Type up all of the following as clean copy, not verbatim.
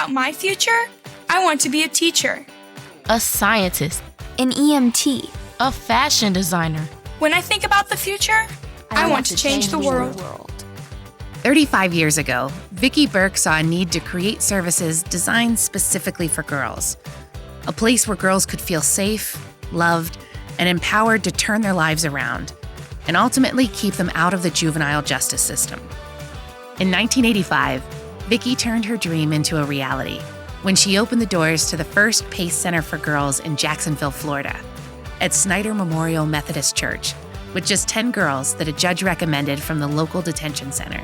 about my future, I want to be a teacher. A scientist. An EMT. A fashion designer. When I think about the future, I want to change the world. 35 years ago, Vicki Burke saw a need to create services designed specifically for girls. A place where girls could feel safe, loved, and empowered to turn their lives around, and ultimately keep them out of the juvenile justice system. In 1985, Vicki turned her dream into a reality when she opened the doors to the first PACE Center for Girls in Jacksonville, Florida, at Snyder Memorial Methodist Church, with just 10 girls that a judge recommended from the local detention center.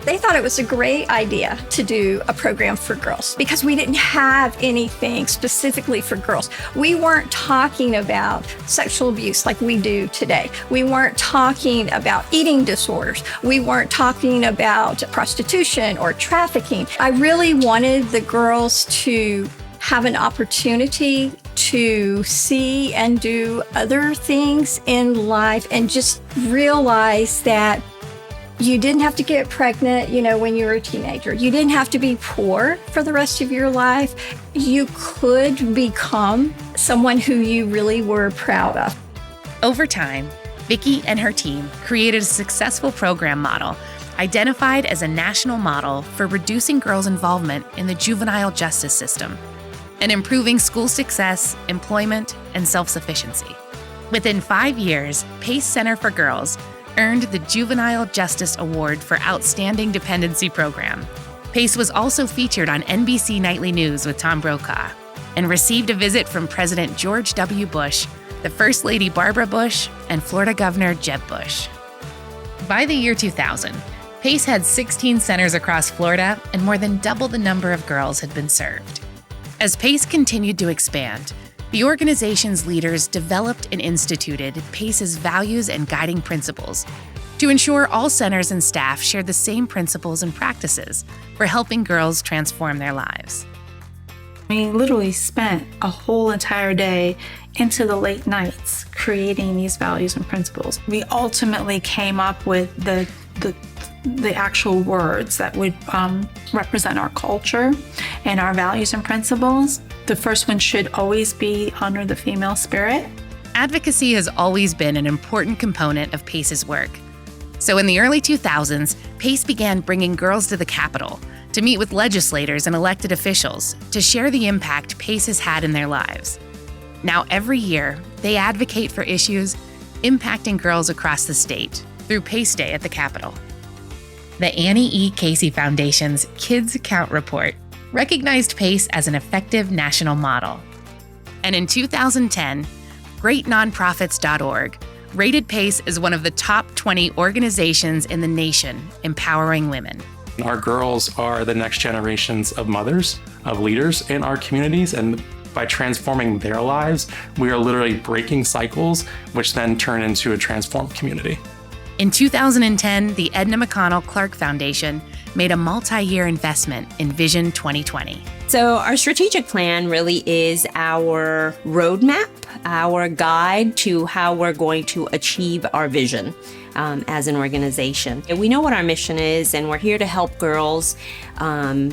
They thought it was a great idea to do a program for girls because we didn't have anything specifically for girls. We weren't talking about sexual abuse like we do today. We weren't talking about eating disorders. We weren't talking about prostitution or trafficking. I really wanted the girls to have an opportunity to see and do other things in life and just realize that you didn't have to get pregnant, when you were a teenager. You didn't have to be poor for the rest of your life. You could become someone who you really were proud of. Over time, Vicki and her team created a successful program model identified as a national model for reducing girls' involvement in the juvenile justice system and improving school success, employment, and self-sufficiency. Within 5 years, PACE Center for Girls earned the Juvenile Justice Award for Outstanding Dependency Program. PACE was also featured on NBC Nightly News with Tom Brokaw and received a visit from President George W. Bush, the First Lady Barbara Bush, and Florida Governor Jeb Bush. By the year 2000, PACE had 16 centers across Florida, and more than double the number of girls had been served. As PACE continued to expand, the organization's leaders developed and instituted PACE's values and guiding principles to ensure all centers and staff shared the same principles and practices for helping girls transform their lives. We literally spent a whole entire day into the late nights creating these values and principles. We ultimately came up with the actual words that would represent our culture and our values and principles. The first one should always be honor the female spirit. Advocacy has always been an important component of PACE's work. So in the early 2000s, PACE began bringing girls to the Capitol to meet with legislators and elected officials to share the impact PACE has had in their lives. Now every year, they advocate for issues impacting girls across the state through PACE Day at the Capitol. The Annie E. Casey Foundation's Kids Count report recognized PACE as an effective national model. And in 2010, GreatNonprofits.org rated PACE as one of the top 20 organizations in the nation empowering women. Our girls are the next generations of mothers, of leaders in our communities, and by transforming their lives, we are literally breaking cycles, which then turn into a transformed community. In 2010, the Edna McConnell Clark Foundation made a multi-year investment in Vision 2020. So our strategic plan really is our roadmap, our guide to how we're going to achieve our vision as an organization. And we know what our mission is, and we're here to help girls, when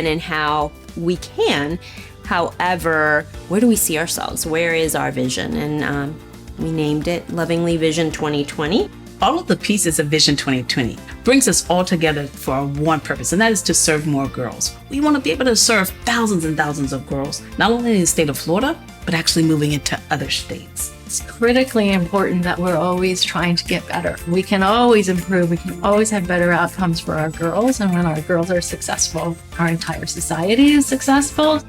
and how we can. However, where do we see ourselves? Where is our vision? And we named it lovingly Vision 2020. All of the pieces of Vision 2020 brings us all together for one purpose, and that is to serve more girls. We want to be able to serve thousands and thousands of girls, not only in the state of Florida, but actually moving into other states. It's critically important that we're always trying to get better. We can always improve. We can always have better outcomes for our girls. And when our girls are successful, our entire society is successful.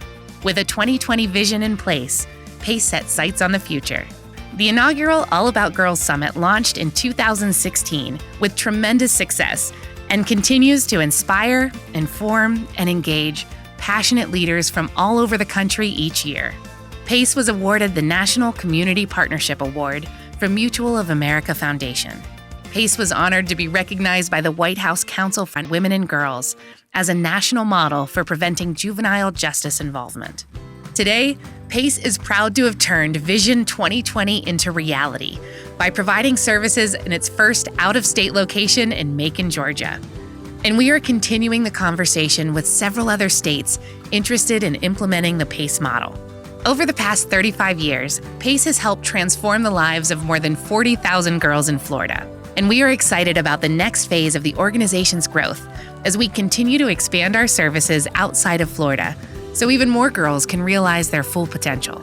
With a 2020 vision in place, PACE set sights on the future. The inaugural All About Girls Summit launched in 2016 with tremendous success and continues to inspire, inform, and engage passionate leaders from all over the country each year. PACE was awarded the National Community Partnership Award from Mutual of America Foundation. PACE was honored to be recognized by the White House Council for Women and Girls as a national model for preventing juvenile justice involvement. Today, PACE is proud to have turned Vision 2020 into reality by providing services in its first out-of-state location in Macon, Georgia. And we are continuing the conversation with several other states interested in implementing the PACE model. Over the past 35 years, PACE has helped transform the lives of more than 40,000 girls in Florida. And we are excited about the next phase of the organization's growth as we continue to expand our services outside of Florida so even more girls can realize their full potential.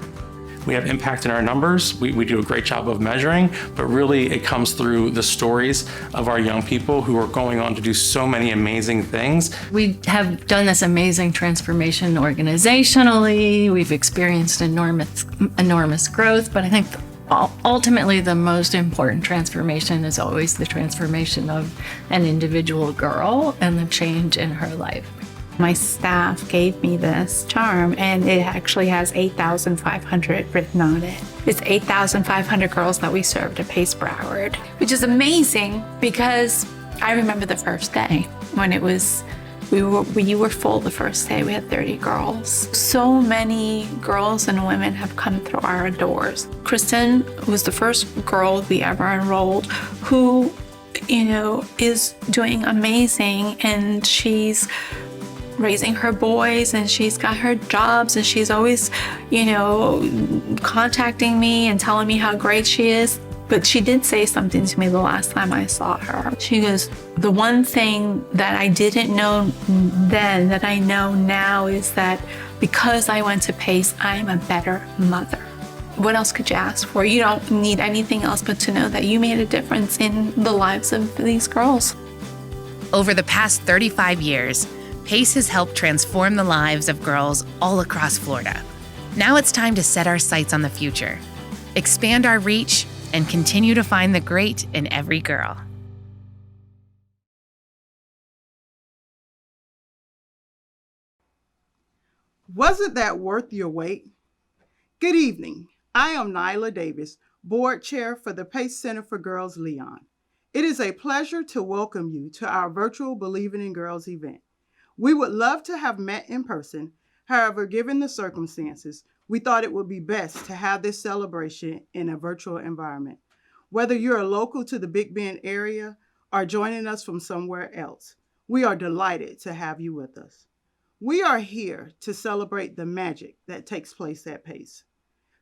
We have impact in our numbers. We do a great job of measuring, but really it comes through the stories of our young people who are going on to do so many amazing things. We have done this amazing transformation organizationally. We've experienced enormous growth, but I think ultimately the most important transformation is always the transformation of an individual girl and the change in her life. My staff gave me this charm, and it actually has 8,500 written on it. It's 8,500 girls that we served at PACE Broward, which is amazing because I remember the first day when you were full the first day. We had 30 girls. So many girls and women have come through our doors. Kristen was the first girl we ever enrolled who, is doing amazing, and she's raising her boys and she's got her jobs and she's always, contacting me and telling me how great she is. But she did say something to me the last time I saw her. She goes, the one thing that I didn't know then that I know now is that because I went to PACE, I'm a better mother. What else could you ask for? You don't need anything else but to know that you made a difference in the lives of these girls. Over the past 35 years, PACE has helped transform the lives of girls all across Florida. Now it's time to set our sights on the future, expand our reach, and continue to find the great in every girl. Wasn't that worth your wait? Good evening. I am Nyla Davis, Board Chair for the PACE Center for Girls Leon. It is a pleasure to welcome you to our virtual Believing in Girls event. We would love to have met in person. However, given the circumstances, we thought it would be best to have this celebration in a virtual environment. Whether you're local to the Big Bend area or joining us from somewhere else, we are delighted to have you with us. We are here to celebrate the magic that takes place at PACE.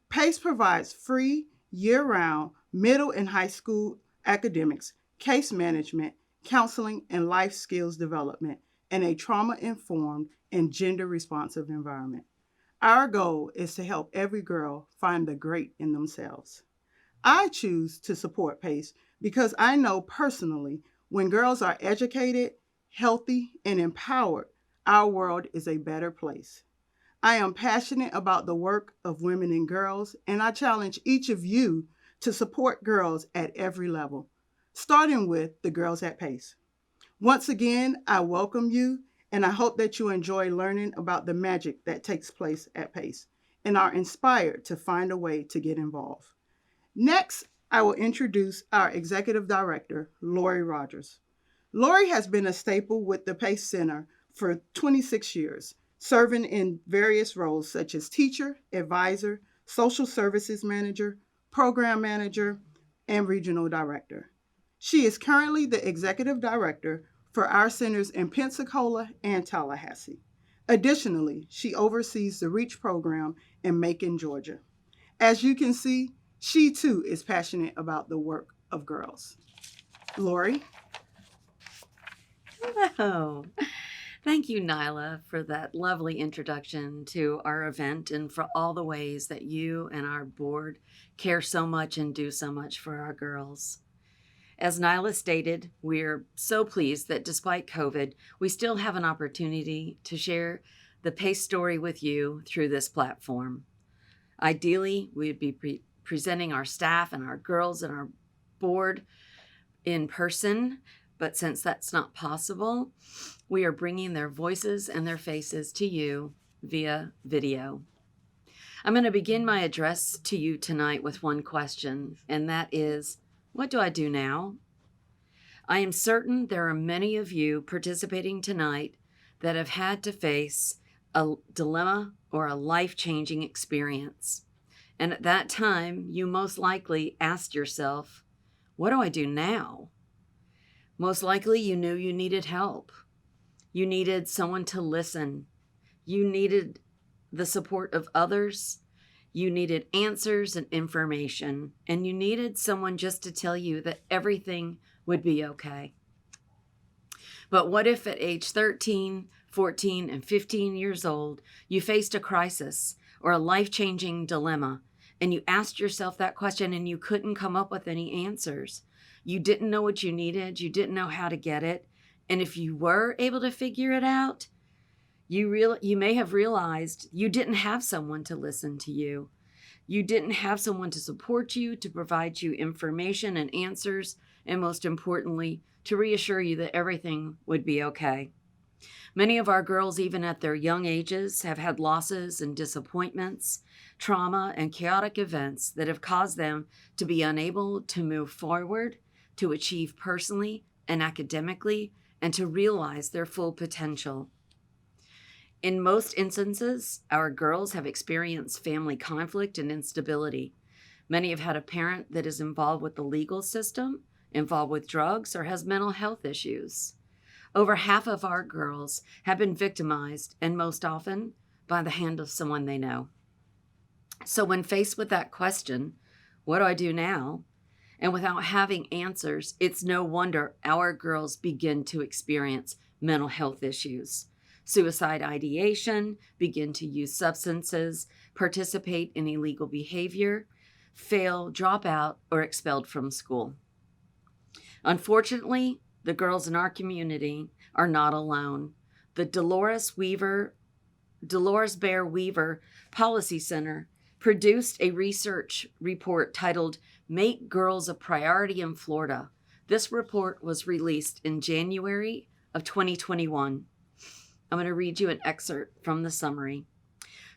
PACE provides free, year-round middle and high school academics, case management, counseling, and life skills development in a trauma-informed and gender-responsive environment. Our goal is to help every girl find the great in themselves. I choose to support PACE because I know personally when girls are educated, healthy, and empowered, our world is a better place. I am passionate about the work of women and girls, and I challenge each of you to support girls at every level, starting with the girls at PACE. Once again, I welcome you, and I hope that you enjoy learning about the magic that takes place at PACE and are inspired to find a way to get involved. Next, I will introduce our Executive Director, Lori Rogers. Lori has been a staple with the PACE Center for 26 years, serving in various roles such as teacher, advisor, social services manager, program manager, and regional director. She is currently the Executive Director for our centers in Pensacola and Tallahassee. Additionally, she oversees the REACH program in Macon, Georgia. As you can see, she too is passionate about the work of girls. Lori? Hello. Thank you, Nyla, for that lovely introduction to our event and for all the ways that you and our board care so much and do so much for our girls. As Nyla stated, we're so pleased that despite COVID, we still have an opportunity to share the PACE story with you through this platform. Ideally, we'd be presenting our staff and our girls and our board in person, but since that's not possible, we are bringing their voices and their faces to you via video. I'm going to begin my address to you tonight with one question, and that is, what do I do now? I am certain there are many of you participating tonight that have had to face a dilemma or a life-changing experience. And at that time, you most likely asked yourself, what do I do now? Most likely you knew you needed help. You needed someone to listen. You needed the support of others. You needed answers and information. And you needed someone just to tell you that everything would be okay. But what if at age 13, 14, and 15 years old, you faced a crisis or a life-changing dilemma, and you asked yourself that question and you couldn't come up with any answers? You didn't know what you needed. You didn't know how to get it. And if you were able to figure it out, you may have realized you didn't have someone to listen to you. You didn't have someone to support you, to provide you information and answers, and most importantly, to reassure you that everything would be okay. Many of our girls, even at their young ages, have had losses and disappointments, trauma, and chaotic events that have caused them to be unable to move forward, to achieve personally and academically, and to realize their full potential. In most instances, our girls have experienced family conflict and instability. Many have had a parent that is involved with the legal system, involved with drugs, or has mental health issues. Over half of our girls have been victimized, and most often by the hand of someone they know. So when faced with that question, what do I do now? And without having answers, it's no wonder our girls begin to experience mental health issues, suicide ideation, begin to use substances, participate in illegal behavior, fail, drop out, or expelled from school. Unfortunately, the girls in our community are not alone. The Dolores Bear Weaver Policy Center produced a research report titled Make Girls a Priority in Florida. This report was released in January of 2021. I'm going to read you an excerpt from the summary.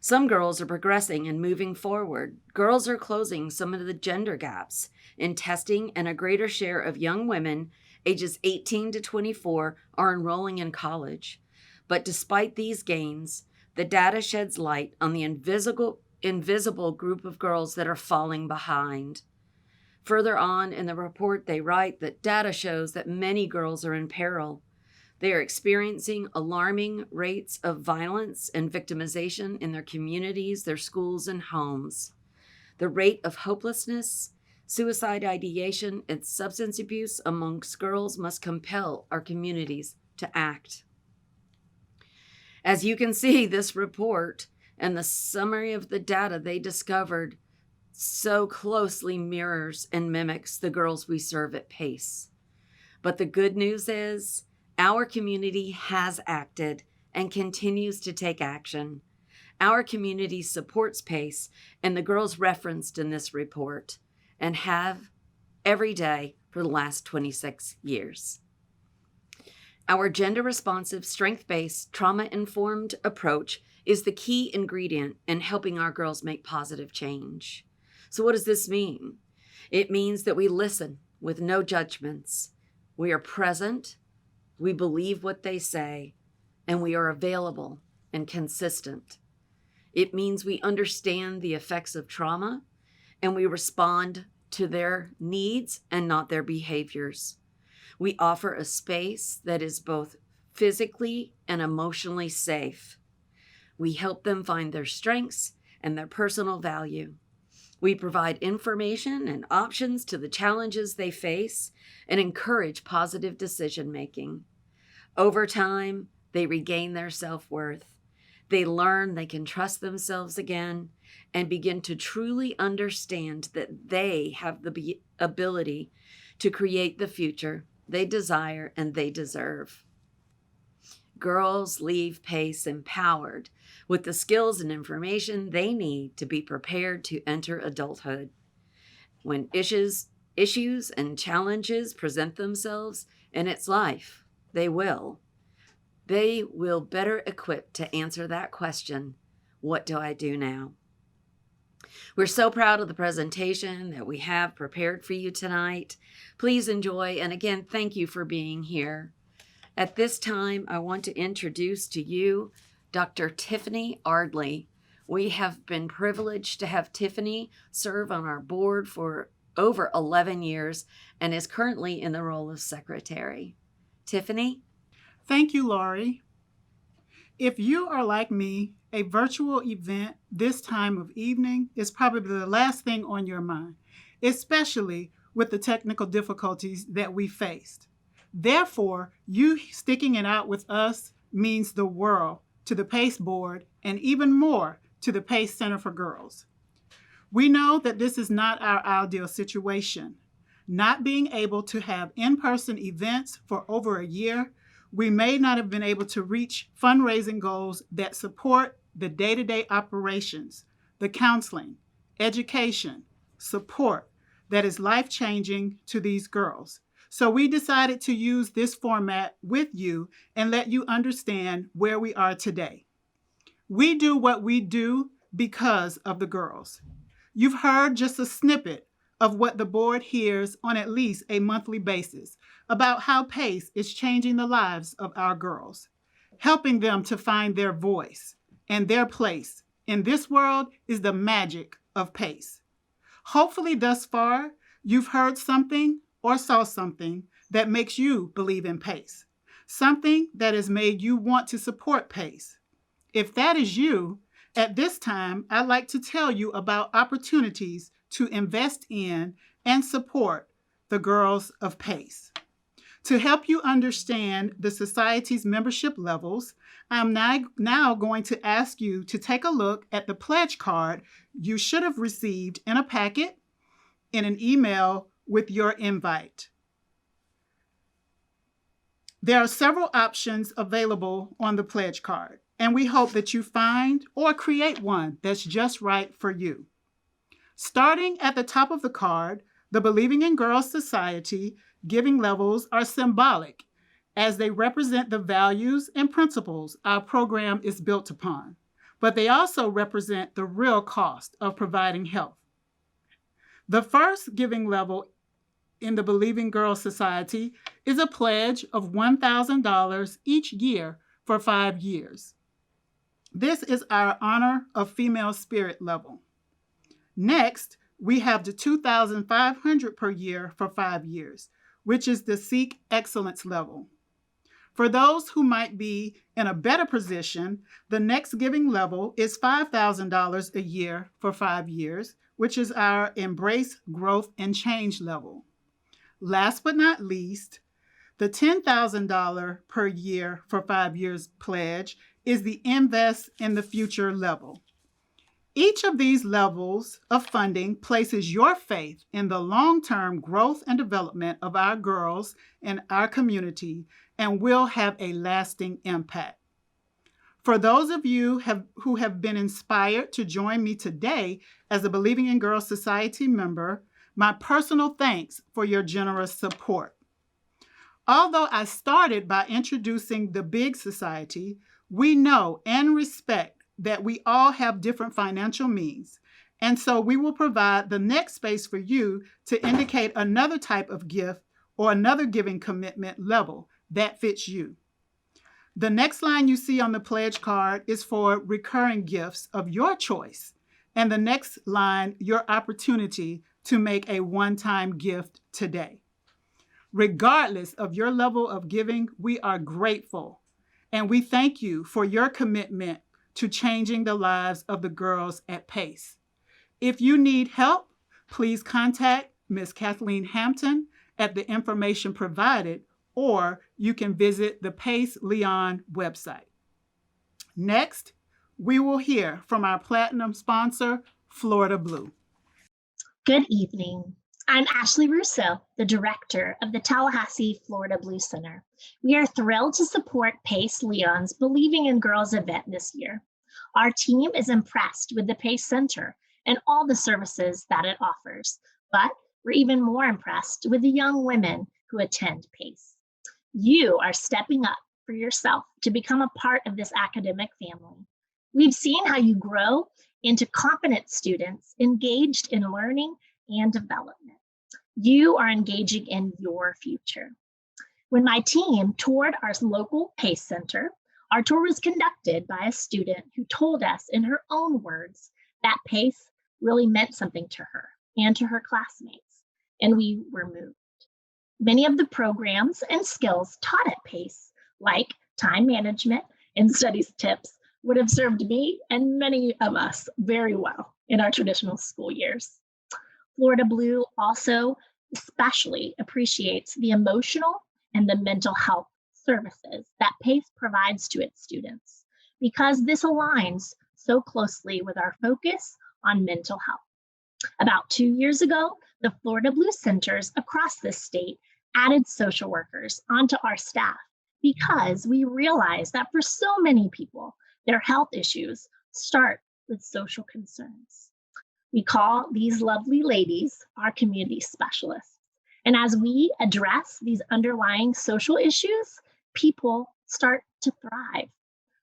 Some girls are progressing and moving forward. Girls are closing some of the gender gaps in testing, and a greater share of young women ages 18 to 24 are enrolling in college. But despite these gains, the data sheds light on the invisible group of girls that are falling behind. Further on in the report, they write that data shows that many girls are in peril. They are experiencing alarming rates of violence and victimization in their communities, their schools, and homes. The rate of hopelessness, suicide ideation, and substance abuse amongst girls must compel our communities to act. As you can see, this report and the summary of the data they discovered so closely mirrors and mimics the girls we serve at PACE. But the good news is our community has acted and continues to take action. Our community supports PACE and the girls referenced in this report, and have every day for the last 26 years. Our gender-responsive, strength-based, trauma-informed approach is the key ingredient in helping our girls make positive change. So what does this mean? It means that we listen with no judgments. We are present, we believe what they say, and we are available and consistent. It means we understand the effects of trauma, and we respond to their needs and not their behaviors. We offer a space that is both physically and emotionally safe. We help them find their strengths and their personal value. We provide information and options to the challenges they face and encourage positive decision-making. Over time, they regain their self-worth. They learn they can trust themselves again and begin to truly understand that they have the ability to create the future they desire and they deserve. Girls leave PACE empowered with the skills and information they need to be prepared to enter adulthood. When issues and challenges present themselves in its life, they will better equipped to answer that question, what do I do now? We're so proud of the presentation that we have prepared for you tonight. Please enjoy, and again, thank you for being here. At this time, I want to introduce to you Dr. Tiffany Ardley. We have been privileged to have Tiffany serve on our board for over 11 years and is currently in the role of secretary. Tiffany? Thank you, Laurie. If you are like me, a virtual event this time of evening is probably the last thing on your mind, especially with the technical difficulties that we faced. Therefore, you sticking it out with us means the world to the PACE board and even more to the PACE Center for Girls. We know that this is not our ideal situation. Not being able to have in-person events for over a year, we may not have been able to reach fundraising goals that support the day-to-day operations, the counseling, education, support that is life-changing to these girls. So we decided to use this format with you and let you understand where we are today. We do what we do because of the girls. You've heard just a snippet of what the board hears on at least a monthly basis about how PACE is changing the lives of our girls, helping them to find their voice and their place in this world is the magic of PACE. Hopefully thus far, you've heard something or saw something that makes you believe in PACE, something that has made you want to support PACE. If that is you, at this time, I'd like to tell you about opportunities to invest in and support the girls of PACE. To help you understand the society's membership levels, I'm now going to ask you to take a look at the pledge card you should have received in a packet, in an email with your invite. There are several options available on the pledge card, and we hope that you find or create one that's just right for you. Starting at the top of the card, the Believing in Girls Society giving levels are symbolic as they represent the values and principles our program is built upon, but they also represent the real cost of providing health. The first giving level in the Believing Girls Society is a pledge of $1,000 each year for 5 years. This is our Honor of Female Spirit level. Next, we have the $2,500 per year for 5 years, which is the Seek Excellence level. For those who might be in a better position, the next giving level is $5,000 a year for 5 years, which is our Embrace Growth and Change level. Last but not least, the $10,000 per year for 5 years pledge is the Invest in the Future level. Each of these levels of funding places your faith in the long-term growth and development of our girls and our community and will have a lasting impact. For those of you who have been inspired to join me today as a Believing in Girls Society member, my personal thanks for your generous support. Although I started by introducing the big society, we know and respect that we all have different financial means, and so we will provide the next space for you to indicate another type of gift or another giving commitment level that fits you. The next line you see on the pledge card is for recurring gifts of your choice, and the next line, your opportunity to make a one-time gift today. Regardless of your level of giving, we are grateful, and we thank you for your commitment to changing the lives of the girls at PACE. If you need help, please contact Ms. Kathleen Hampton at the information provided, or you can visit the PACE Leon website. Next, we will hear from our platinum sponsor, Florida Blue. Good evening. I'm Ashley Rousseau, the director of the Tallahassee Florida Blue Center. We are thrilled to support PACE Leon's Believing in Girls event this year. Our team is impressed with the PACE Center and all the services that it offers, but we're even more impressed with the young women who attend PACE. You are stepping up for yourself to become a part of this academic family. We've seen how you grow into confident students engaged in learning and development. You are engaging in your future. When my team toured our local PACE Center, our tour was conducted by a student who told us in her own words that PACE really meant something to her and to her classmates, and we were moved. Many of the programs and skills taught at PACE, like time management and studies tips would have served me and many of us very well in our traditional school years. Florida Blue also especially appreciates the emotional and the mental health services that PACE provides to its students because this aligns so closely with our focus on mental health. About 2 years ago, the Florida Blue centers across the state added social workers onto our staff because we realized that for so many people, their health issues start with social concerns. We call these lovely ladies our community specialists. And as we address these underlying social issues, people start to thrive.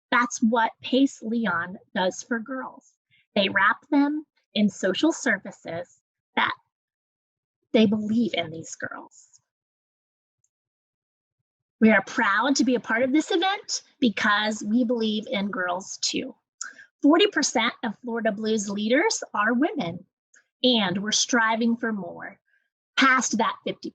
That's what PACE Leon does for girls. They wrap them in social services that they believe in these girls. We are proud to be a part of this event because we believe in girls too. 40% of Florida Blues leaders are women, and we're striving for more, past that 50%.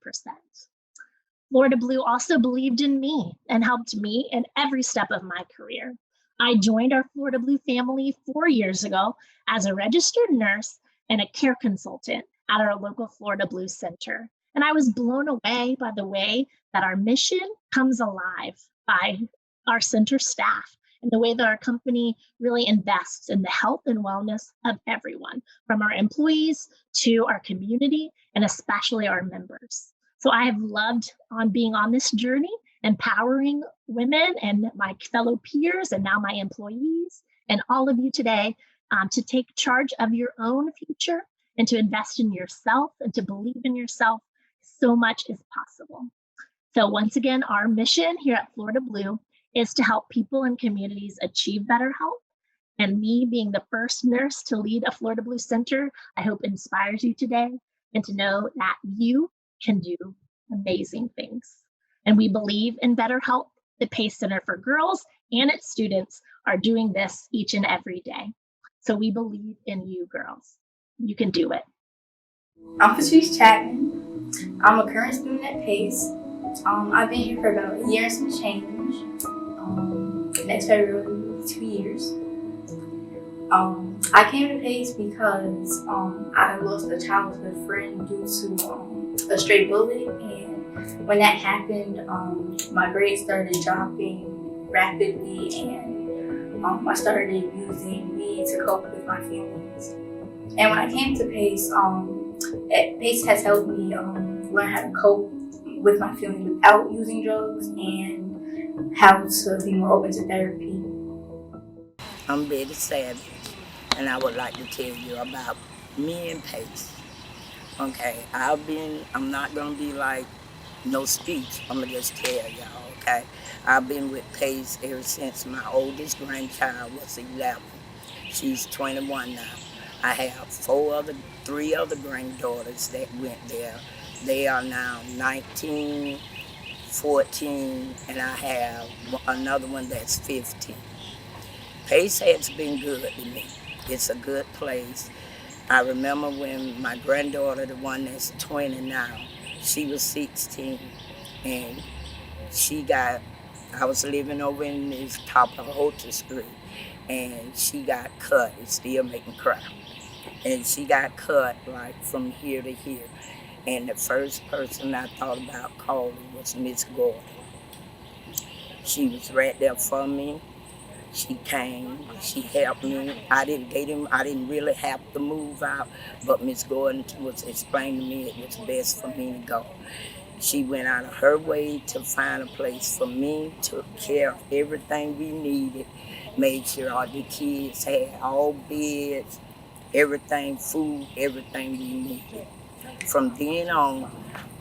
Florida Blue also believed in me and helped me in every step of my career. I joined our Florida Blue family 4 years ago as a registered nurse and a care consultant at our local Florida Blue Center. And I was blown away by the way that our mission comes alive by our center staff and the way that our company really invests in the health and wellness of everyone, from our employees to our community and especially our members. So I have loved on being on this journey, empowering women and my fellow peers and now my employees and all of you today to take charge of your own future and to invest in yourself and to believe in yourself. So much is possible. So once again, our mission here at Florida Blue is to help people and communities achieve better health. And me being the first nurse to lead a Florida Blue Center, I hope inspires you today and to know that you can do amazing things. And we believe in better health. The PACE Center for Girls and its students are doing this each and every day. So we believe in you, girls. You can do it. I'm Patrice Chapman. I'm a current student at PACE. I've been here for about a year and some change. Next February, 2 years. I came to PACE because I lost a childhood friend due to a stray bullet, and when that happened, my grades started dropping rapidly, and I started using weed to cope with my feelings. And when I came to PACE, PACE has helped me learn how to cope with my feelings without using drugs and how to be more open to therapy. I'm Betty Savage, and I would like to tell you about me and PACE. Okay, I'm not gonna be like no speech, I'm gonna just tell y'all, okay? I've been with PACE ever since my oldest grandchild was 11. She's 21 now. I have 3 other granddaughters that went there. They are now 19, 14, and I have another one that's 15. PACE has been good to me. It's a good place. I remember when my granddaughter, the one that's 20 now, she was 16, and I was living over in this top of Holter Street, and she got cut. It still make me cry. And she got cut like from here to here. And the first person I thought about calling was Miss Gordon. She was right there for me. She came, she helped me. I didn't really have to move out, but Miss Gordon was explaining to me it was best for me to go. She went out of her way to find a place for me, took care of everything we needed, made sure all the kids had all beds, everything, food, everything we needed. From then on,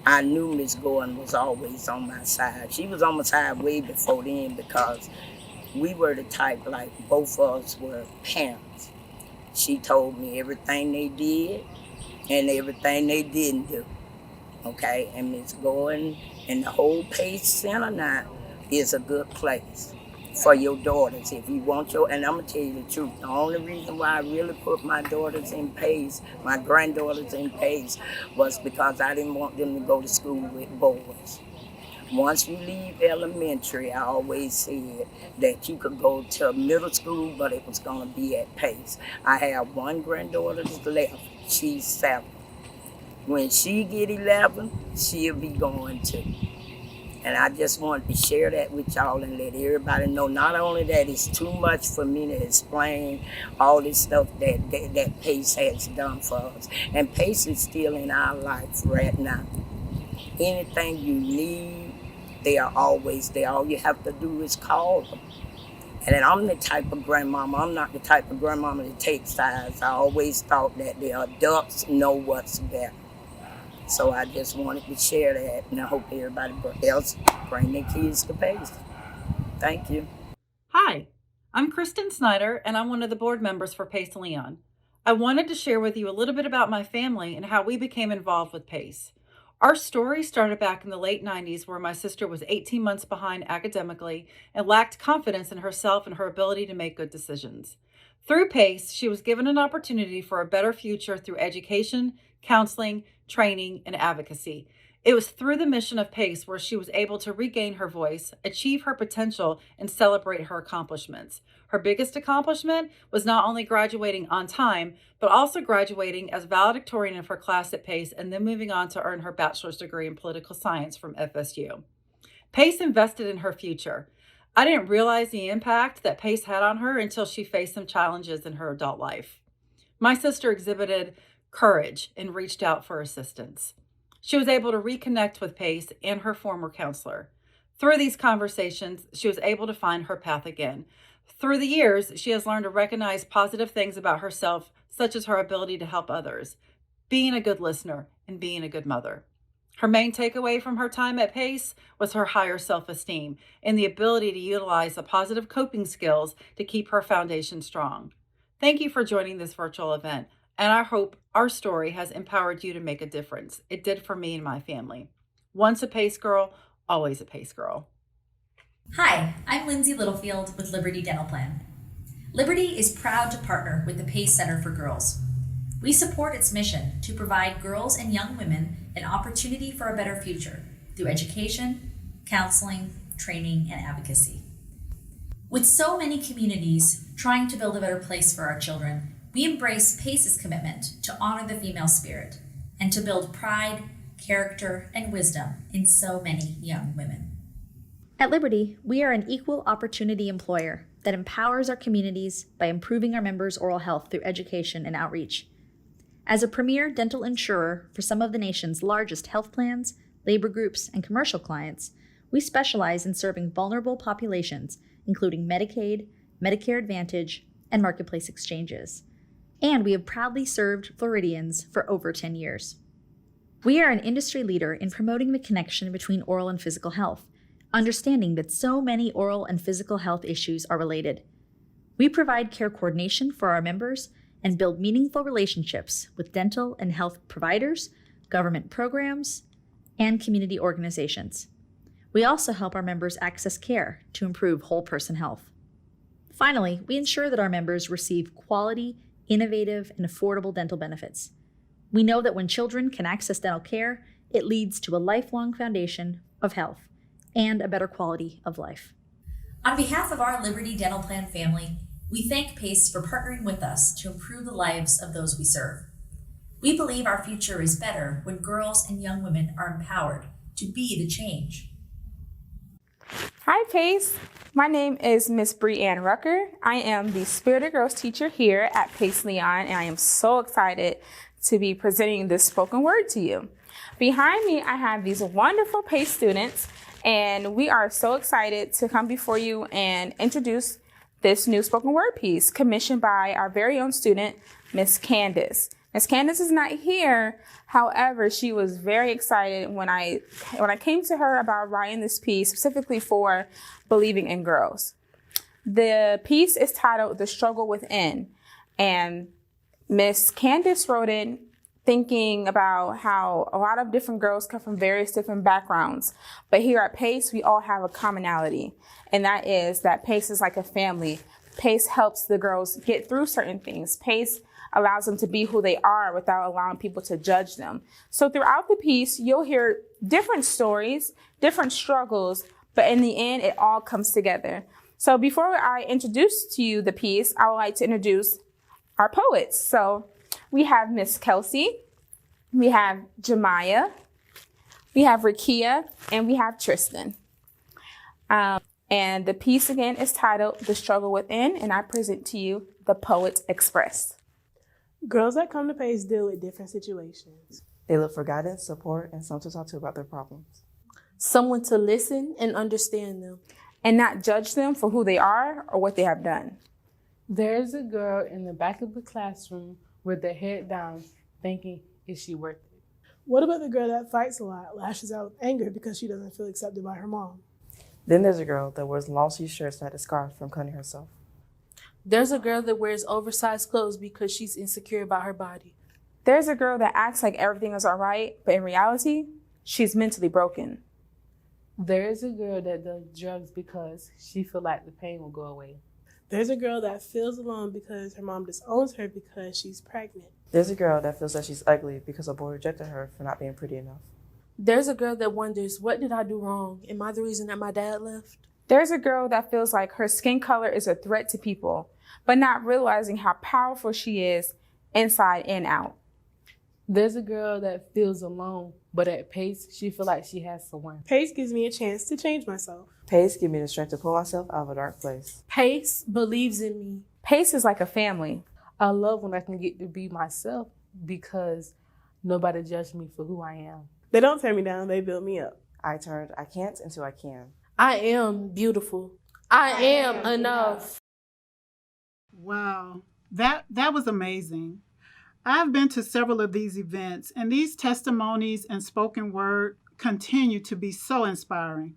I knew Miss Gordon was always on my side. She was on my side way before then because we were the type, like both of us were parents. She told me everything they did and everything they didn't do, okay? And Miss Gordon and the whole PACE Center now is a good place for your daughters. If you want and I'm gonna tell you the truth, the only reason why I really put my daughters in PACE, my granddaughters in PACE, was because I didn't want them to go to school with boys. Once you leave elementary, I always said that you could go to middle school, but it was going to be at Pace. I have one granddaughter that's left. She's 7. When she get 11, she'll be going too. And I just wanted to share that with y'all and let everybody know, not only that it's too much for me to explain all this stuff that Pace has done for us. And Pace is still in our life right now. Anything you need, they are always there. All you have to do is call them. And I'm the type of grandmama, I'm not the type of grandmama that takes sides. I always thought that the adults know what's better. So I just wanted to share that, and I hope everybody else bring their kids to Pace. Thank you. Hi, I'm Kristen Snyder, and I'm one of the board members for Pace Leon. I wanted to share with you a little bit about my family and how we became involved with Pace. Our story started back in the late 90s, where my sister was 18 months behind academically and lacked confidence in herself and her ability to make good decisions. Through Pace, she was given an opportunity for a better future through education, counseling, training, and advocacy. It was through the mission of Pace where she was able to regain her voice, achieve her potential, and celebrate her accomplishments. Her biggest accomplishment was not only graduating on time, but also graduating as valedictorian of her class at Pace and then moving on to earn her bachelor's degree in political science from FSU. Pace invested in her future. I didn't realize the impact that Pace had on her until she faced some challenges in her adult life. My sister exhibited courage and reached out for assistance. She was able to reconnect with Pace and her former counselor. Through these conversations, she was able to find her path again. Through the years, she has learned to recognize positive things about herself, such as her ability to help others, being a good listener, and being a good mother. Her main takeaway from her time at Pace was her higher self-esteem and the ability to utilize the positive coping skills to keep her foundation strong. Thank you for joining this virtual event, and I hope our story has empowered you to make a difference. It did for me and my family. Once a Pace girl, always a Pace girl. Hi, I'm Lindsay Littlefield with Liberty Dental Plan. Liberty is proud to partner with the Pace Center for Girls. We support its mission to provide girls and young women an opportunity for a better future through education, counseling, training, and advocacy. With so many communities trying to build a better place for our children, we embrace Pace's commitment to honor the female spirit and to build pride, character, and wisdom in so many young women. At Liberty, we are an equal opportunity employer that empowers our communities by improving our members' oral health through education and outreach. As a premier dental insurer for some of the nation's largest health plans, labor groups, and commercial clients, we specialize in serving vulnerable populations, including Medicaid, Medicare Advantage, and Marketplace exchanges. And we have proudly served Floridians for over 10 years. We are an industry leader in promoting the connection between oral and physical health, understanding that so many oral and physical health issues are related. We provide care coordination for our members and build meaningful relationships with dental and health providers, government programs, and community organizations. We also help our members access care to improve whole person health. Finally, we ensure that our members receive quality, innovative, and affordable dental benefits. We know that when children can access dental care, it leads to a lifelong foundation of health and a better quality of life. On behalf of our Liberty Dental Plan family, we thank Pace for partnering with us to improve the lives of those we serve. We believe our future is better when girls and young women are empowered to be the change. Hi, Pace. My name is Miss Brianne Rucker. I am the Spirited Girls teacher here at Pace Leon, and I am so excited to be presenting this spoken word to you. Behind me, I have these wonderful Pace students, and we are so excited to come before you and introduce this new spoken word piece commissioned by our very own student, Miss Candace. Miss Candace is not here. However, she was very excited when I came to her about writing this piece specifically for Believing in Girls. The piece is titled The Struggle Within, and Miss Candace wrote it thinking about how a lot of different girls come from various different backgrounds. But here at Pace, we all have a commonality, and that is that Pace is like a family. Pace helps the girls get through certain things. Pace allows them to be who they are without allowing people to judge them. So throughout the piece, you'll hear different stories, different struggles, but in the end, it all comes together. So before I introduce to you the piece, I would like to introduce our poets. So we have Miss Kelsey, we have Jemiah, we have Rakia, and we have Tristan. And the piece again is titled The Struggle Within, and I present to you The Poet Express. Girls that come to PACE deal with different situations. They look for guidance, support, and someone to talk to about their problems. Someone to listen and understand them. And not judge them for who they are or what they have done. There's a girl in the back of the classroom with her head down thinking, is she worth it? What about the girl that fights a lot, lashes out with anger because she doesn't feel accepted by her mom? Then there's a girl that wears long sleeve shirts that is scarred from cutting herself. There's a girl that wears oversized clothes because she's insecure about her body. There's a girl that acts like everything is all right, but in reality, she's mentally broken. There is a girl that does drugs because she feels like the pain will go away. There's a girl that feels alone because her mom disowns her because she's pregnant. There's a girl that feels that she's ugly because a boy rejected her for not being pretty enough. There's a girl that wonders, what did I do wrong? Am I the reason that my dad left? There's a girl that feels like her skin color is a threat to people, but not realizing how powerful she is inside and out. There's a girl that feels alone, but at PACE, she feels like she has someone. PACE gives me a chance to change myself. PACE gives me the strength to pull myself out of a dark place. PACE believes in me. PACE is like a family. I love when I can get to be myself because nobody judged me for who I am. They don't tear me down, they build me up. I turned I can't into I can. I am beautiful. I am enough. Wow, that was amazing. I've been to several of these events, and these testimonies and spoken word continue to be so inspiring.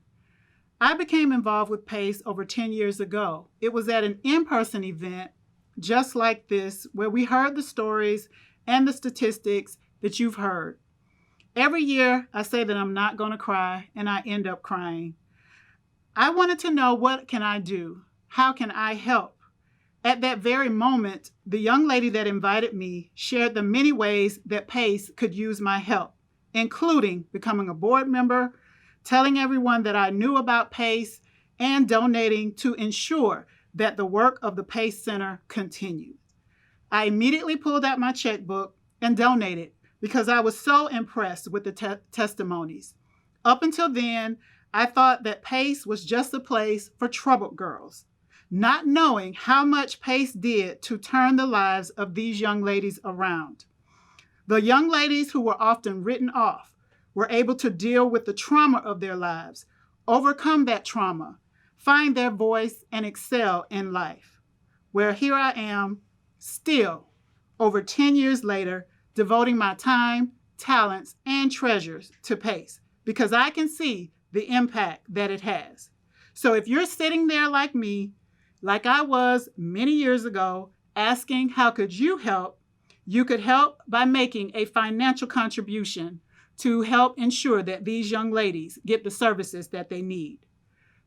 I became involved with PACE over 10 years ago. It was at an in-person event just like this, where we heard the stories and the statistics that you've heard. Every year, I say that I'm not going to cry, and I end up crying. I wanted to know, what can I do? How can I help? At that very moment, the young lady that invited me shared the many ways that PACE could use my help, including becoming a board member, telling everyone that I knew about PACE, and donating to ensure that the work of the PACE Center continued. I immediately pulled out my checkbook and donated because I was so impressed with the testimonies. Up until then, I thought that PACE was just a place for troubled girls, not knowing how much PACE did to turn the lives of these young ladies around. The young ladies who were often written off were able to deal with the trauma of their lives, overcome that trauma, find their voice, and excel in life. Where here I am, still, over 10 years later, devoting my time, talents, and treasures to PACE because I can see the impact that it has. So if you're sitting there like me, like I was many years ago, asking how could you help, you could help by making a financial contribution to help ensure that these young ladies get the services that they need.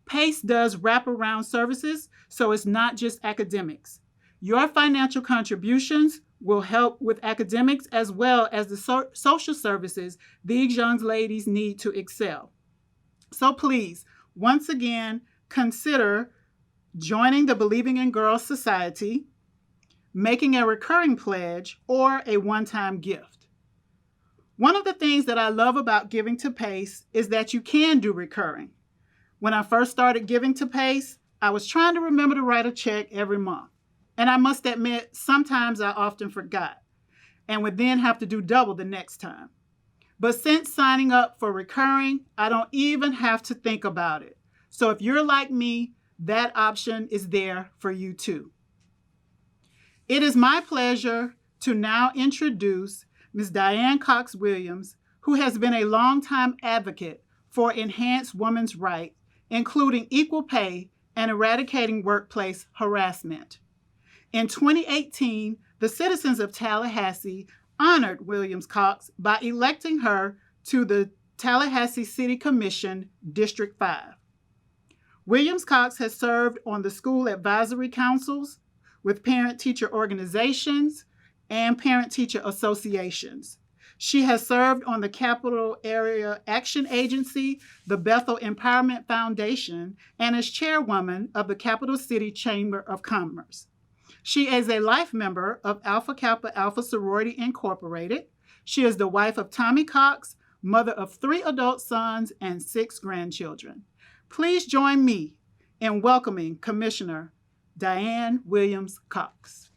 PACE does wraparound services, so it's not just academics. Your financial contributions will help with academics as well as the social services these young ladies need to excel. So please, once again, consider joining the Believing in Girls Society, making a recurring pledge, or a one-time gift. One of the things that I love about giving to PACE is that you can do recurring. When I first started giving to PACE, I was trying to remember to write a check every month. And I must admit, sometimes I often forgot and would then have to do double the next time. But since signing up for recurring, I don't even have to think about it. So if you're like me, that option is there for you too. It is my pleasure to now introduce Ms. Diane Cox Williams, who has been a longtime advocate for enhanced women's rights, including equal pay and eradicating workplace harassment. In 2018, the citizens of Tallahassee honored Williams Cox by electing her to the Tallahassee City Commission, District 5. Williams Cox has served on the school advisory councils, with parent-teacher organizations, and parent-teacher associations. She has served on the Capital Area Action Agency, the Bethel Empowerment Foundation, and is chairwoman of the Capital City Chamber of Commerce. She is a life member of Alpha Kappa Alpha Sorority Incorporated. She is the wife of Tommy Cox, mother of 3 adult sons and 6 grandchildren. Please join me in welcoming Commissioner Diane Williams Cox.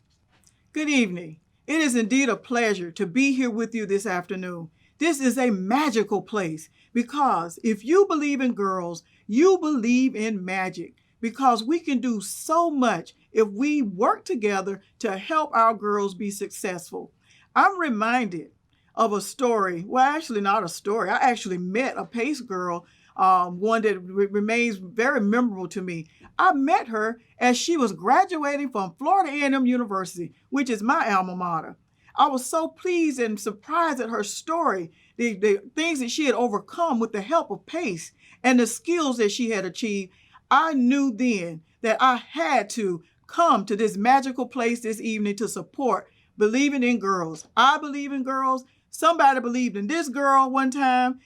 Good evening. It is indeed a pleasure to be here with you this afternoon. This is a magical place because if you believe in girls, you believe in magic, because we can do so much if we work together to help our girls be successful. I'm reminded of a story. Well, actually not a story. I actually met a PACE girl, one that remains very memorable to me. I met her as she was graduating from Florida A&M University, which is my alma mater. I was so pleased and surprised at her story, the things that she had overcome with the help of PACE and the skills that she had achieved. I knew then that I had to come to this magical place this evening to support believing in girls. I believe in girls. Somebody believed in this girl one time,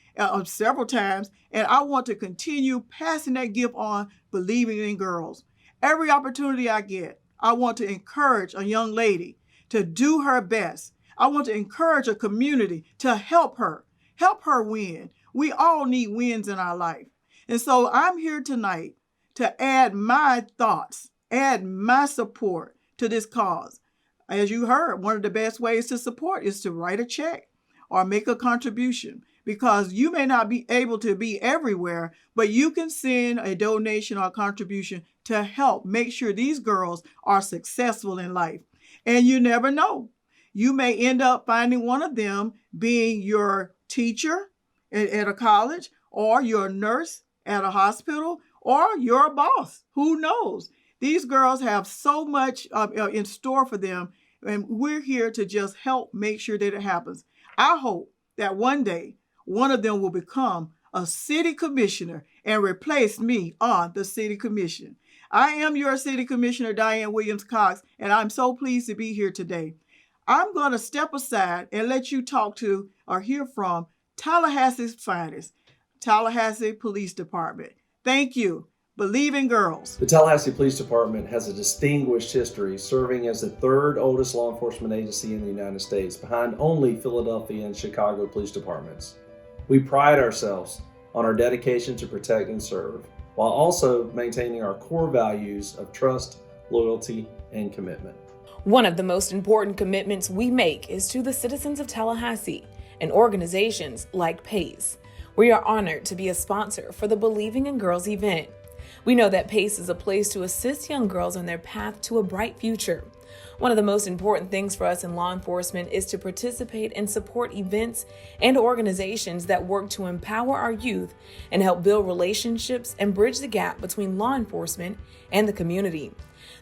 several times, and I want to continue passing that gift on, believing in girls. Every opportunity I get, I want to encourage a young lady to do her best. I want to encourage a community to help her win. We all need wins in our life. And so I'm here tonight to add my thoughts, add my support to this cause. As you heard, one of the best ways to support is to write a check or make a contribution, because you may not be able to be everywhere, but you can send a donation or a contribution to help make sure these girls are successful in life. And you never know. You may end up finding one of them being your teacher at a college, or your nurse at a hospital, or your boss. Who knows? These girls have so much in store for them, and we're here to just help make sure that it happens. I hope that one day one of them will become a city commissioner and replace me on the city commission. I am your city commissioner, Diane Williams Cox, and I'm so pleased to be here today. I'm going to step aside and let you talk to or hear from Tallahassee's finest, Tallahassee Police Department. Thank you. Believe in girls. The Tallahassee Police Department has a distinguished history, serving as the 3rd oldest law enforcement agency in the United States, behind only Philadelphia and Chicago police departments. We pride ourselves on our dedication to protect and serve, while also maintaining our core values of trust, loyalty, and commitment. One of the most important commitments we make is to the citizens of Tallahassee and organizations like PACE. We are honored to be a sponsor for the Believing in Girls event. We know that PACE is a place to assist young girls on their path to a bright future. One of the most important things for us in law enforcement is to participate and support events and organizations that work to empower our youth and help build relationships and bridge the gap between law enforcement and the community.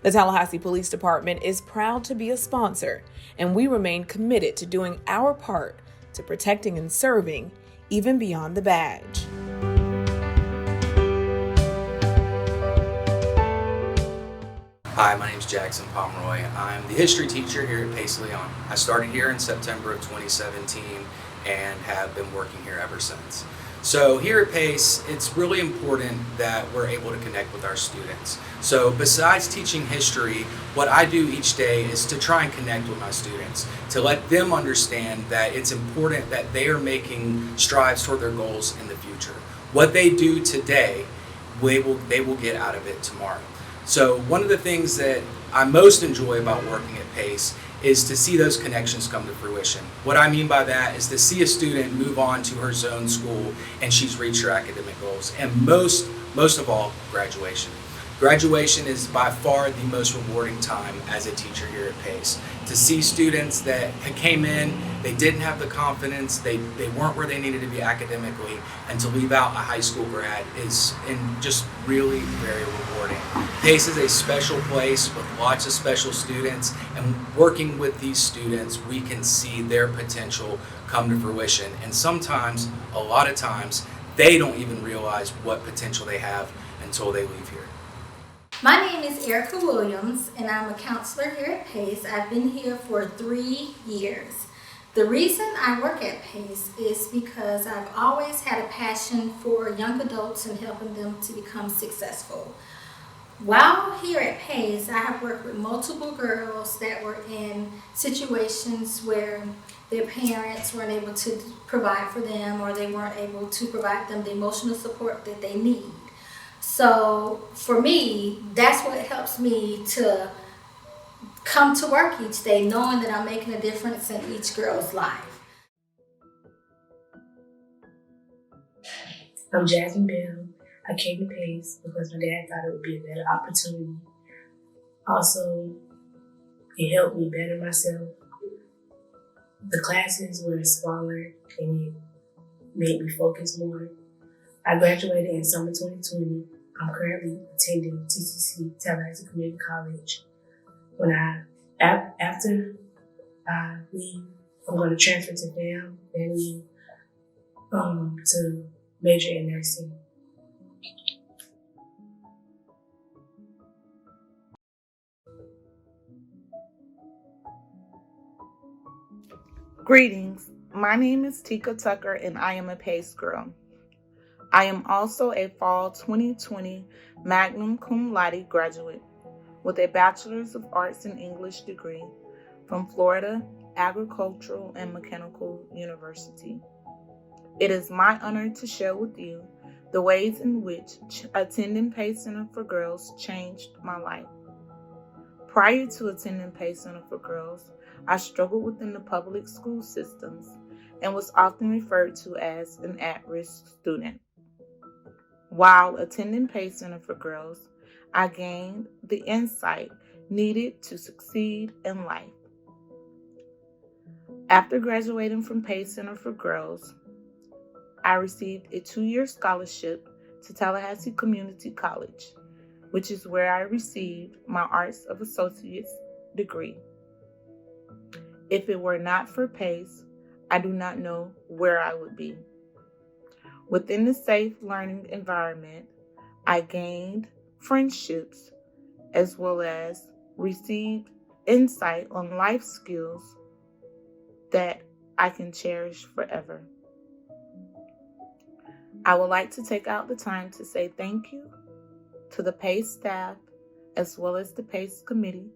The Tallahassee Police Department is proud to be a sponsor, and we remain committed to doing our part to protecting and serving even beyond the badge. Hi, my name is Jackson Pomeroy. I'm the history teacher here at PACE Leon. I started here in September of 2017 and have been working here ever since. So here at PACE, it's really important that we're able to connect with our students. So besides teaching history, what I do each day is to try and connect with my students, to let them understand that it's important that they are making strides toward their goals in the future. What they do today, they will get out of it tomorrow. So one of the things that I most enjoy about working at PACE is to see those connections come to fruition. What I mean by that is to see a student move on to her zone school and she's reached her academic goals, and most of all, graduation. Graduation is by far the most rewarding time as a teacher here at PACE. To see students that came in, they didn't have the confidence, they weren't where they needed to be academically, and to leave out a high school grad is just really very rewarding. PACE is a special place with lots of special students, and working with these students, we can see their potential come to fruition. And sometimes, a lot of times, they don't even realize what potential they have until they leave here. My name is Erica Williams, and I'm a counselor here at PACE. I've been here for 3 years. The reason I work at PACE is because I've always had a passion for young adults and helping them to become successful. While here at PACE, I have worked with multiple girls that were in situations where their parents weren't able to provide for them, or they weren't able to provide them the emotional support that they need. So for me, that's what helps me to come to work each day, knowing that I'm making a difference in each girl's life. I'm Jasmine Bell. I came to PACE because my dad thought it would be a better opportunity. Also, it helped me better myself. The classes were smaller and it made me focus more. I graduated in summer 2020. I'm currently attending TCC, Tallahassee Community College. After I leave, I'm going to transfer to FAMU to major in nursing. Greetings. My name is Tika Tucker and I am a PACE girl. I am also a fall 2020 Magna Cum Laude graduate with a Bachelor's of Arts in English degree from Florida Agricultural and Mechanical University. It is my honor to share with you the ways in which attending PACE Center for Girls changed my life. Prior to attending PACE Center for Girls, I struggled within the public school systems and was often referred to as an at-risk student. While attending PACE Center for Girls, I gained the insight needed to succeed in life. After graduating from PACE Center for Girls, I received a 2-year scholarship to Tallahassee Community College, which is where I received my Arts of Associates degree. If it were not for PACE, I do not know where I would be. Within the safe learning environment, I gained friendships as well as received insight on life skills that I can cherish forever. I would like to take out the time to say thank you to the PACE staff as well as the PACE committee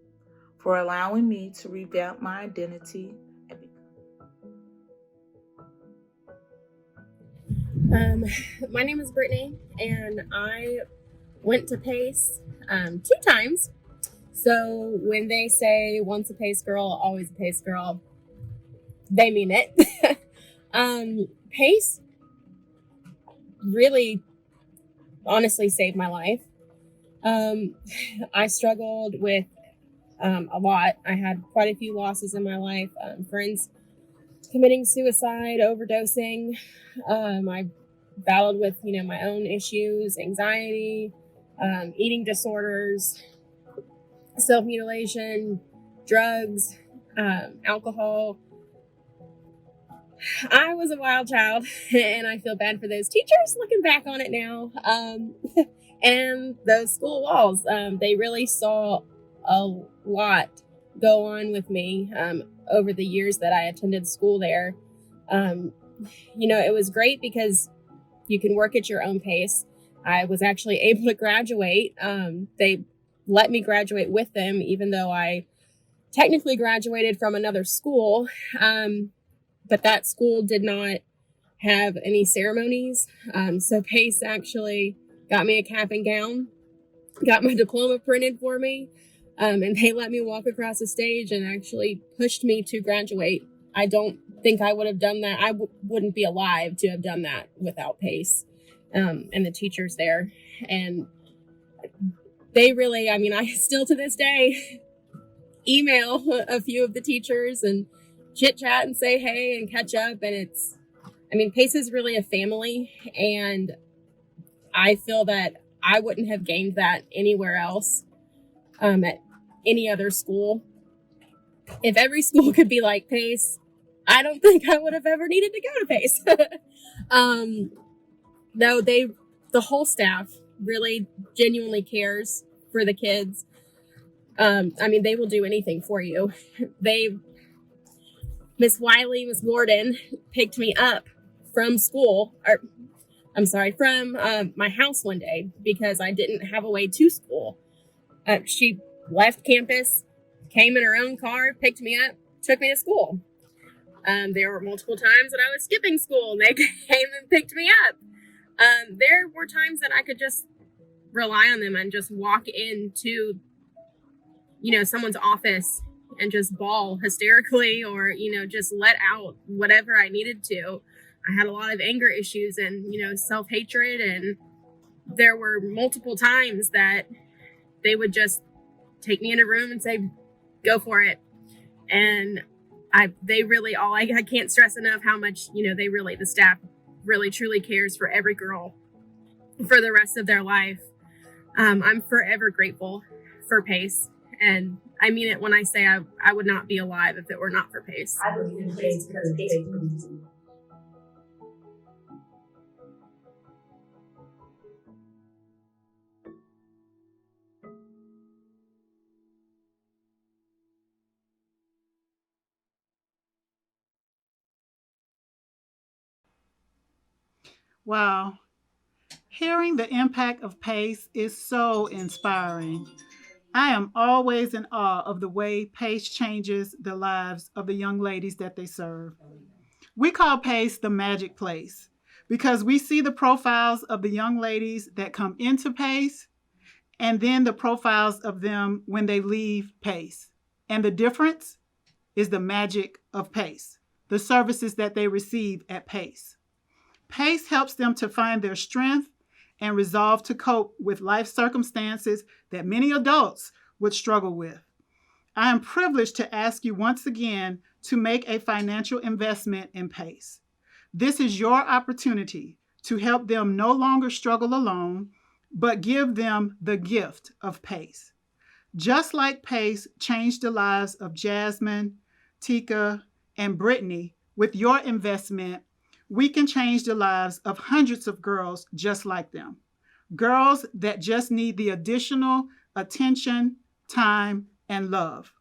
for allowing me to revamp my identity. My name is Brittany, and I went to PACE 2 times. So when they say once a PACE girl, always a PACE girl, they mean it. PACE really, honestly saved my life. I struggled with a lot. I had quite a few losses in my life. Friends committing suicide, overdosing. I battled with, my own issues, anxiety, eating disorders, self-mutilation, drugs, alcohol. I was a wild child, and I feel bad for those teachers looking back on it now. And those school walls, they really saw a lot go on with me over the years that I attended school there. It was great because you can work at your own pace. I was actually able to graduate. They let me graduate with them, even though I technically graduated from another school. But that school did not have any ceremonies. So PACE actually got me a cap and gown, got my diploma printed for me, and they let me walk across the stage and actually pushed me to graduate. I don't think I would have done that. I wouldn't be alive to have done that without PACE and the teachers there. And they really, I still to this day email a few of the teachers and chit chat and say hey and catch up. And PACE is really a family, and I feel that I wouldn't have gained that anywhere else at any other school. If every school could be like PACE, I don't think I would have ever needed to go to PACE. No, the whole staff really genuinely cares for the kids. I mean, they will do anything for you. Miss Wiley, Miss Gordon picked me up from school, from my house one day because I didn't have a way to school. She left campus, came in her own car, picked me up, took me to school. There were multiple times that I was skipping school and they came and picked me up. There were times that I could just rely on them and just walk into, someone's office and just bawl hysterically or, just let out whatever I needed to. I had a lot of anger issues and, self-hatred. And there were multiple times that they would just take me in a room and say, go for it. And I can't stress enough how much, the staff really truly cares for every girl for the rest of their life. I'm forever grateful for PACE. And I mean it when I say I would not be alive if it were not for PACE. I believe in PACE because PACE believes in me. Wow. Hearing the impact of PACE is so inspiring. I am always in awe of the way PACE changes the lives of the young ladies that they serve. We call PACE the magic place because we see the profiles of the young ladies that come into PACE and then the profiles of them when they leave PACE. And the difference is the magic of PACE, the services that they receive at PACE. PACE helps them to find their strength and resolve to cope with life circumstances that many adults would struggle with. I am privileged to ask you once again to make a financial investment in PACE. This is your opportunity to help them no longer struggle alone, but give them the gift of PACE. Just like PACE changed the lives of Jasmine, Tika, and Brittany, with your investment, we can change the lives of hundreds of girls just like them. Girls that just need the additional attention, time, and love.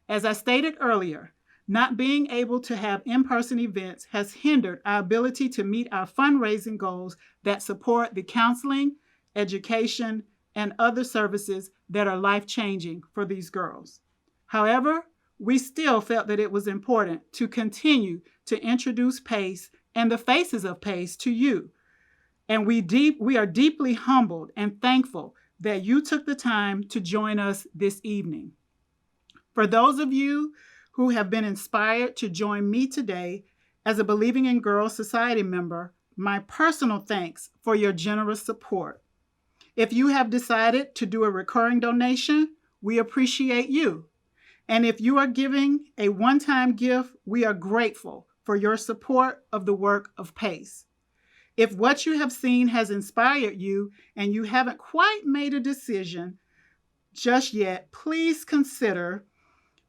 As I stated earlier, not being able to have in-person events has hindered our ability to meet our fundraising goals that support the counseling, education, and other services that are life-changing for these girls. However, we still felt that it was important to continue to introduce PACE and the faces of PACE to you. And we are deeply humbled and thankful that you took the time to join us this evening. For those of you who have been inspired to join me today as a Believing in Girls Society member, my personal thanks for your generous support. If you have decided to do a recurring donation, we appreciate you. And if you are giving a one-time gift, we are grateful for your support of the work of PACE. If what you have seen has inspired you and you haven't quite made a decision just yet, please consider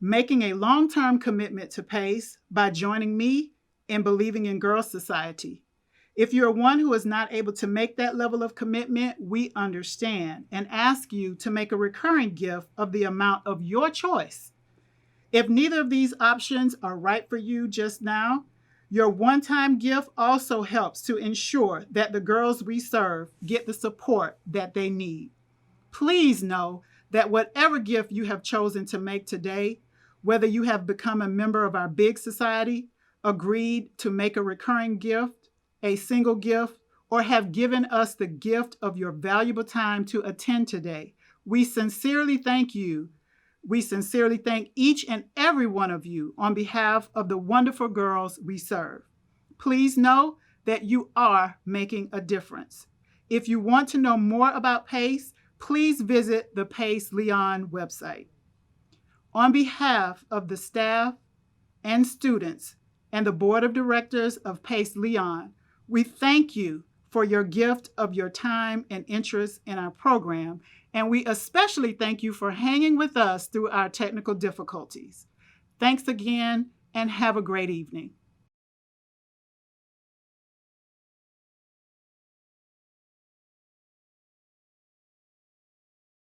making a long-term commitment to PACE by joining me in Believing in Girls Society. If you're one who is not able to make that level of commitment, we understand and ask you to make a recurring gift of the amount of your choice. If neither of these options are right for you just now, your one-time gift also helps to ensure that the girls we serve get the support that they need. Please know that whatever gift you have chosen to make today, whether you have become a member of our big society, agreed to make a recurring gift, a single gift, or have given us the gift of your valuable time to attend today, we sincerely thank you. We sincerely thank each and every one of you on behalf of the wonderful girls we serve. Please know that you are making a difference. If you want to know more about PACE, please visit the PACE Leon website. On behalf of the staff and students and the board of directors of PACE Leon, we thank you for your gift of your time and interest in our program, and we especially thank you for hanging with us through our technical difficulties. Thanks again, and have a great evening.